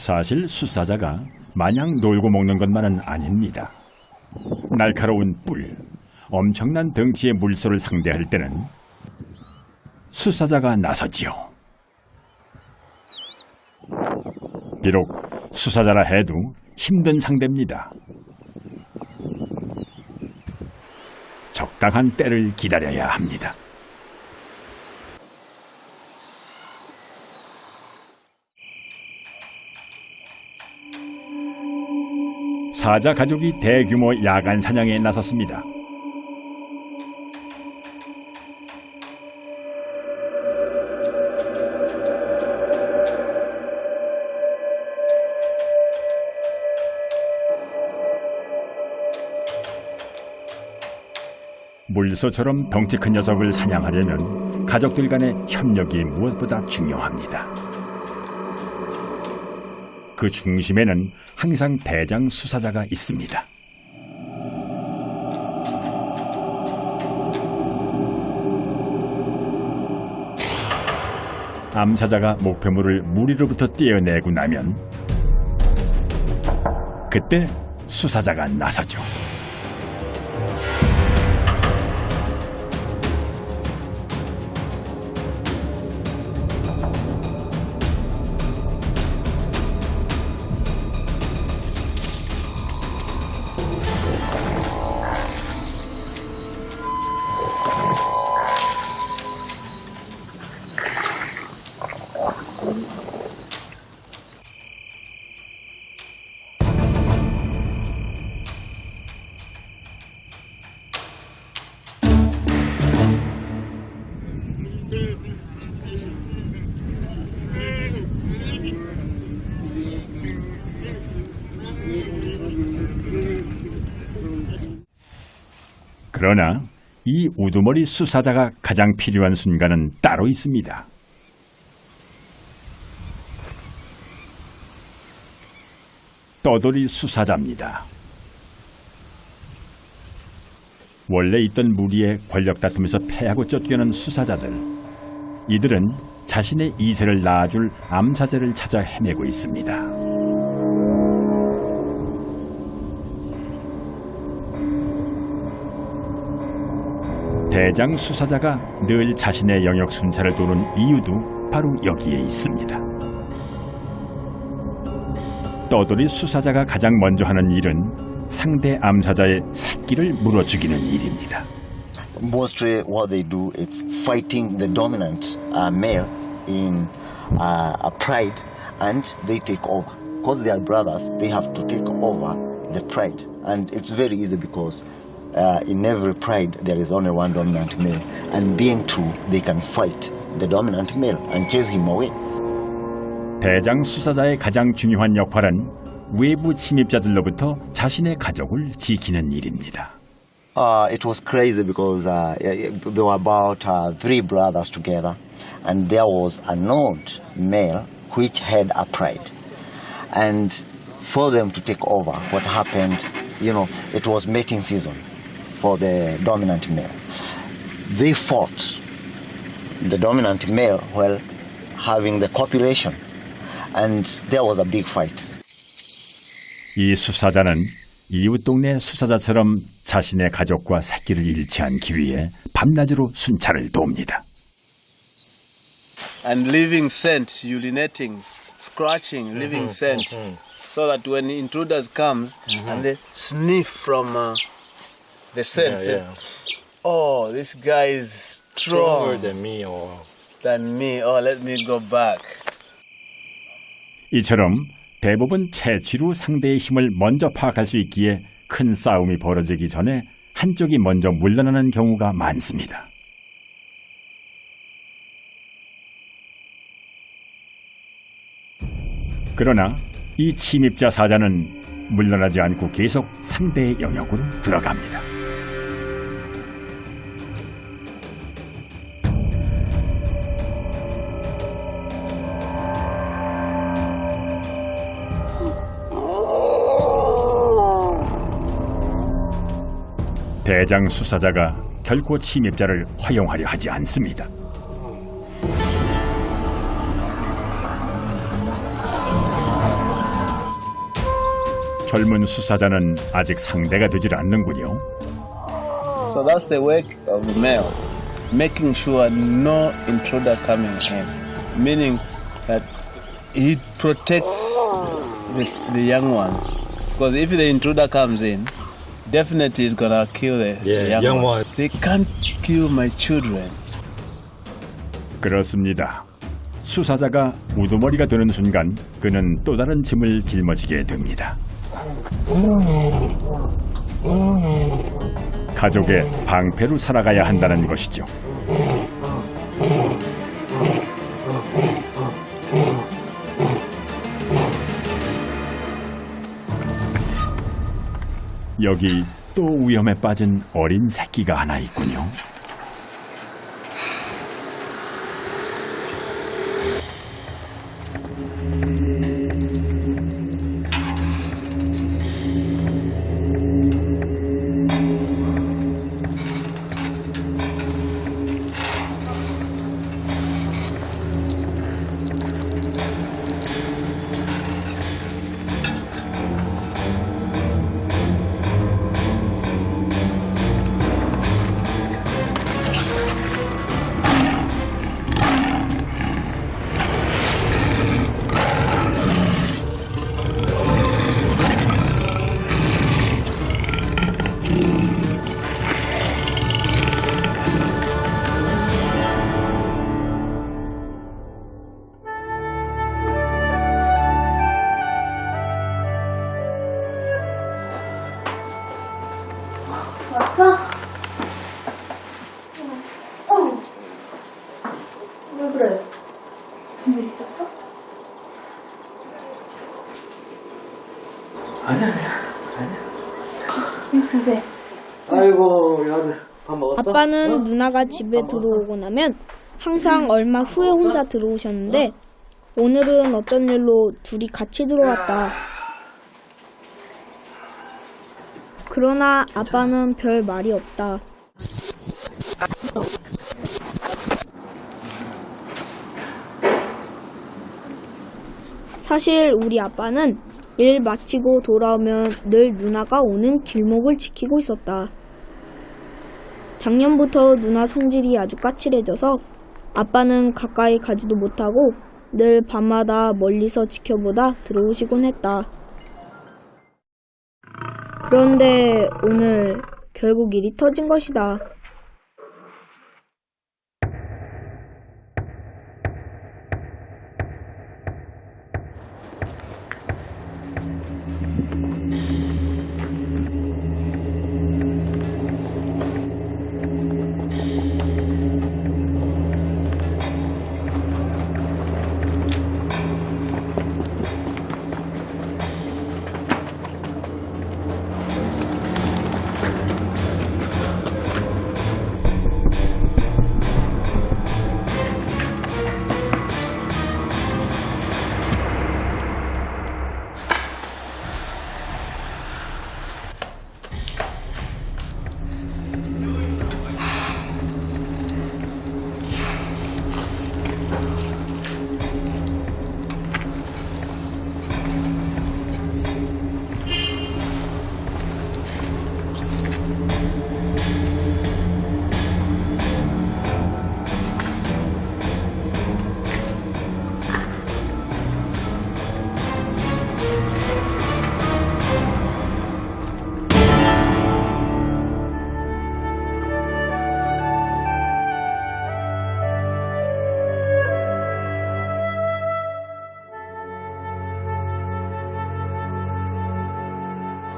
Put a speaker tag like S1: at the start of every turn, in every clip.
S1: 사실 수사자가 마냥 놀고 먹는 것만은 아닙니다. 날카로운 뿔, 엄청난 덩치의 물소를 상대할 때는 수사자가 나서지요. 비록 수사자라 해도 힘든 상대입니다. 적당한 때를 기다려야 합니다. 사자 가족이 대규모 야간 사냥에 나섰습니다. 물소처럼 덩치 큰 녀석을 사냥하려면 가족들 간의 협력이 무엇보다 중요합니다. 그 중심에는 항상 대장 수사자가 있습니다. 암사자가 목표물을 무리로부터 떼어내고 나면 그때 수사자가 나서죠. 그러나 이 우두머리 수사자가 가장 필요한 순간은 따로 있습니다. 떠돌이 수사자입니다. 원래 있던 무리의 권력 다툼에서 패하고 쫓겨난 수사자들. 이들은 자신의 이세를 낳아줄 암사자를 찾아 헤매고 있습니다. 대장 수사자가 늘 자신의 영역 순찰을 도는 이유도 바로 여기에 있습니다. 떠돌이 수사자가 가장 먼저 하는 일은 상대 암사자의 새끼를 물어 죽이는 일입니다.
S2: Mostly what they do is fighting the dominant male in a pride, and they take over. Because they are brothers, they have to take over the pride, and it's very easy because in every pride there is only one dominant male, and being two, they can fight the dominant male and chase him away.
S1: 대장 수사자의 가장 중요한 역할은 외부 침입자들로부터 자신의 가족을 지키는 일입니다.
S2: It was crazy because there were about 3 brothers together, and there was an old male which had a pride, and for them to take over, what happened, it was mating season for the dominant male. They fought the dominant male while having the copulation, and there was a big fight.
S1: 이 수사자는 이웃 동네 수사자처럼 자신의 가족과 새끼를 잃지 않기 위해 밤낮으로 순찰을 돕니다.
S3: And leaving scent, urinating, scratching, leaving scent, so that when intruders comes and they sniff from the scent, say, oh, this guy is stronger than me, oh, let me go back.
S1: 이처럼 대부분 채취로 상대의 힘을 먼저 파악할 수 있기에 큰 싸움이 벌어지기 전에 한쪽이 먼저 물러나는 경우가 많습니다. 그러나 이 침입자 사자는 물러나지 않고 계속 상대의 영역으로 들어갑니다. 대장 수사자가 결코 침입자를 허용하려 하지 않습니다. 젊은 수사자는 아직 상대가 되질 않는군요.
S3: So that's the work of the male, making sure no intruder coming in, meaning that he protects the young ones. Because if the intruder comes in, definitely he's gonna kill the young ones. They can't kill my children.
S1: 그렇습니다. 수사자가 우두머리가 되는 순간 그는 또 다른 짐을 짊어지게 됩니다. 가족의 방패로 살아가야 한다는 것이죠. 여기 또 위험에 빠진 어린 새끼가 하나 있군요.
S4: 왔어? 왜 그래? 무슨 일 있었어?
S5: 아니야.
S4: 왜 그래?
S5: 아이고, 야, 밥 먹었어?
S6: 아빠는 누나가 집에 들어오고 나면 항상 얼마 후에 혼자 들어오셨는데 오늘은 어쩐 일로 둘이 같이 들어왔다. 그러나 아빠는 별 말이 없다. 사실 우리 아빠는 일 마치고 돌아오면 늘 누나가 오는 길목을 지키고 있었다. 작년부터 누나 성질이 아주 까칠해져서 아빠는 가까이 가지도 못하고 늘 밤마다 멀리서 지켜보다 들어오시곤 했다. 그런데 오늘 결국 일이 터진 것이다.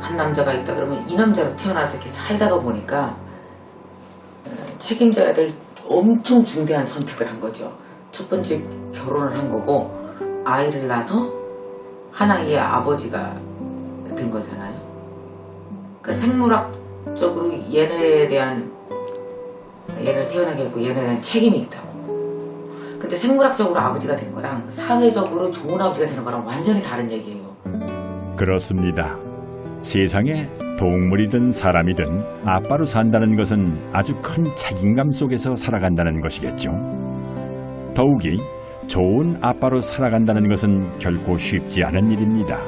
S7: 한 남자가 있다 그러면 이 남자로 태어나서 이렇게 살다가 보니까 책임져야 될 엄청 중대한 선택을 한 거죠. 첫 번째 결혼을 한 거고 아이를 낳아서 하나의 아버지가 된 거잖아요. 그러니까 생물학적으로 얘네를 태어나게 했고 얘네에 대한 책임이 있다고. 근데 생물학적으로 아버지가 된 거랑 사회적으로 좋은 아버지가 되는 거랑 완전히 다른 얘기예요.
S1: 그렇습니다. 세상에 동물이든 사람이든 아빠로 산다는 것은 아주 큰 책임감 속에서 살아간다는 것이겠죠. 더욱이 좋은 아빠로 살아간다는 것은 결코 쉽지 않은 일입니다.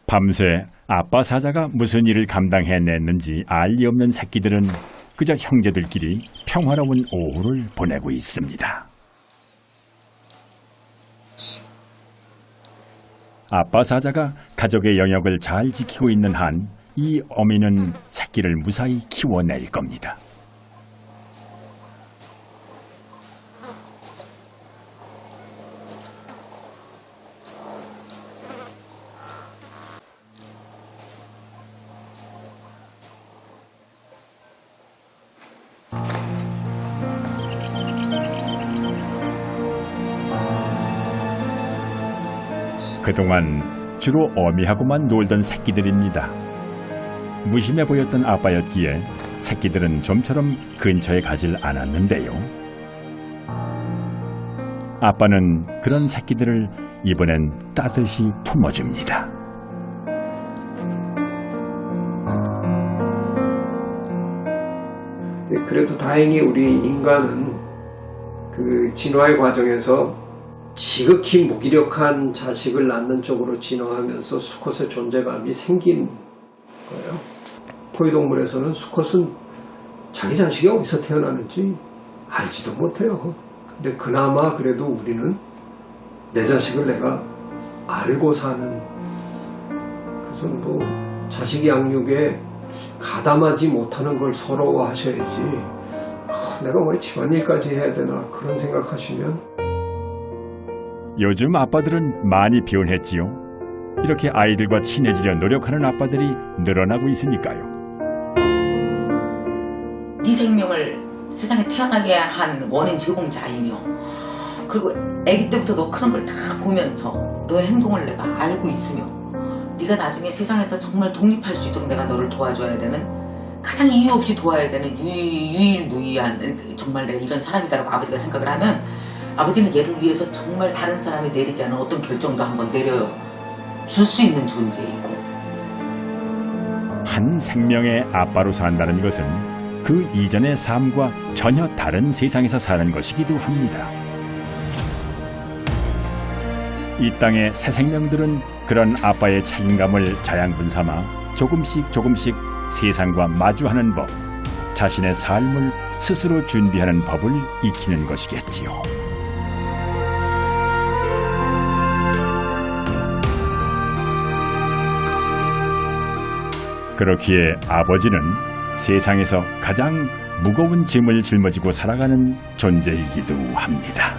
S1: 밤새 아빠 사자가 무슨 일을 감당해냈는지 알 리 없는 새끼들은 그저 형제들끼리 평화로운 오후를 보내고 있습니다. 아빠 사자가 가족의 영역을 잘 지키고 있는 한 이 어미는 새끼를 무사히 키워낼 겁니다. 그동안 주로 어미하고만 놀던 새끼들입니다. 무심해 보였던 아빠였기에 새끼들은 좀처럼 근처에 가질 않았는데요. 아빠는 그런 새끼들을 이번엔 따뜻이 품어줍니다.
S8: 그래도 다행히 우리 인간은 그 진화의 과정에서 지극히 무기력한 자식을 낳는 쪽으로 진화하면서 수컷의 존재감이 생긴 거예요. 포유동물에서는 수컷은 자기 자식이 어디서 태어나는지 알지도 못해요. 근데 그나마 그래도 우리는 내 자식을 내가 알고 사는, 그래서 뭐 자식 양육에 가담하지 못하는 걸 서러워하셔야지 내가 왜 집안일까지 해야 되나 그런 생각하시면.
S1: 요즘 아빠들은 많이 변했지요. 이렇게 아이들과 친해지려 노력하는 아빠들이 늘어나고 있으니까요.
S7: 네 생명을 세상에 태어나게 한 원인 제공자이며, 그리고 아기 때부터 너 그런 걸 다 보면서 너의 행동을 내가 알고 있으며, 네가 나중에 세상에서 정말 독립할 수 있도록 내가 너를 도와줘야 되는, 가장 이유 없이 도와야 되는 유일무이한 정말 내가 이런 사람이다라고 아버지가 생각을 하면, 아버지는 얘를 위해서 정말 다른 사람이 내리지 않은 어떤 결정도 한번 내려줄 수 있는 존재이고,
S1: 한 생명의 아빠로 산다는 것은 그 이전의 삶과 전혀 다른 세상에서 사는 것이기도 합니다. 이 땅의 새 생명들은 그런 아빠의 책임감을 자양분 삼아 조금씩 세상과 마주하는 법, 자신의 삶을 스스로 준비하는 법을 익히는 것이겠지요. 그렇기에 아버지는 세상에서 가장 무거운 짐을 짊어지고 살아가는 존재이기도 합니다.